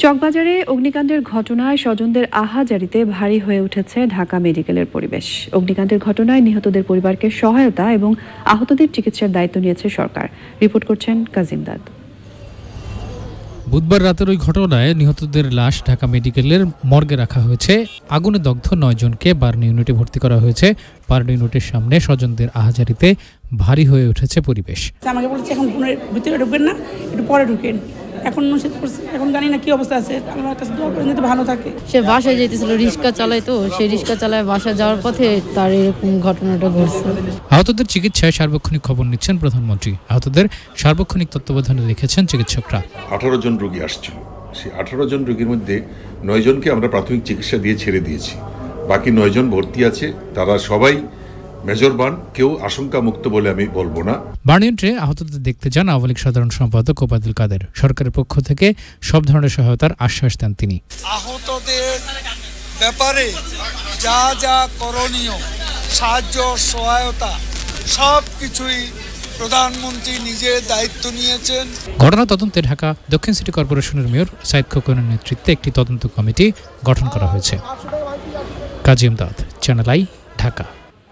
চকবাজারে অগ্নিকাণ্ডের ঘটনায় স্বজনদের আহাজারিতে ভারী হয়ে উঠেছে ঢাকা মেডিকেলের পরিবেশ। অগ্নিকাণ্ডের ঘটনায় নিহতদের পরিবারকে সহায়তা এবং আহতদের চিকিৎসার দায়িত্ব নিয়েছে সরকার। রিপোর্ট করছেন কাজিম দাদ। বুধবার রাতের ওই ঘটনায় নিহতদের লাশ ঢাকা মেডিকেলের মর্গে রাখা হয়েছে। আগুনে দগ্ধ 9 জনকে বার্ন ইউনিটে ভর্তি করা হয়েছে। বার্ন ইউনিটের সামনে স্বজনদের আহাজারিতে ভারী হয়ে উঠেছে পরিবেশ। আমাকে বলেছে এখন ভিতরে ঢুকবেন না, একটু পরে ঢুকেন। এখন জানি না কি অবস্থা আছে, আমার কাছে দোয়া করেন যাতে ভালো থাকে। সে বাসায় যেতেছিল, রিক্সা চালায়, তো সেই রিক্সা চালায় বাসায় যাওয়ার পথে তার এরকম ঘটনাটা ঘটছে। আহতদের চিকিৎসায় সার্বক্ষণিক খবর নিচ্ছেন প্রধানমন্ত্রী। আহতদের সার্বক্ষণিক তত্ত্বাবধানে রেখেছেন চিকিৎসকরা। 18 জন রোগী আসছিল, সেই 18 জন রোগীর মধ্যে 9 জনকে আমরা প্রাথমিক চিকিৎসা দিয়ে ছেড়ে দিয়েছি। বাকি 9 জন ভর্তি আছে, তারা সবাই মেজর বার্ন, কেউ আশঙ্কা মুক্ত বলে আমি বলবো না। বার্ন ইউনিটে আহতদের দেখতে যান আওয়ামী লীগ সাধারণ সম্পাদক ওবায়দুল কাদের। সরকারের পক্ষ থেকে সব ধরনের সহায়তার আশ্বাস দেন তিনি। আহতদের ব্যাপারে যা যা করণীয় সাহায্য সহায়তা সবকিছুই প্রধানমন্ত্রী নিজের দায়িত্ব নিয়েছেন। ঘটনা তদন্তে ঢাকা দক্ষিণ সিটি কর্পোরেশনের মেয়র সাইদ খোকনের নেতৃত্বে একটি তদন্ত কমিটি গঠন করা হয়েছে। কাজিম দাদ, চ্যানেল আই, ঢাকা।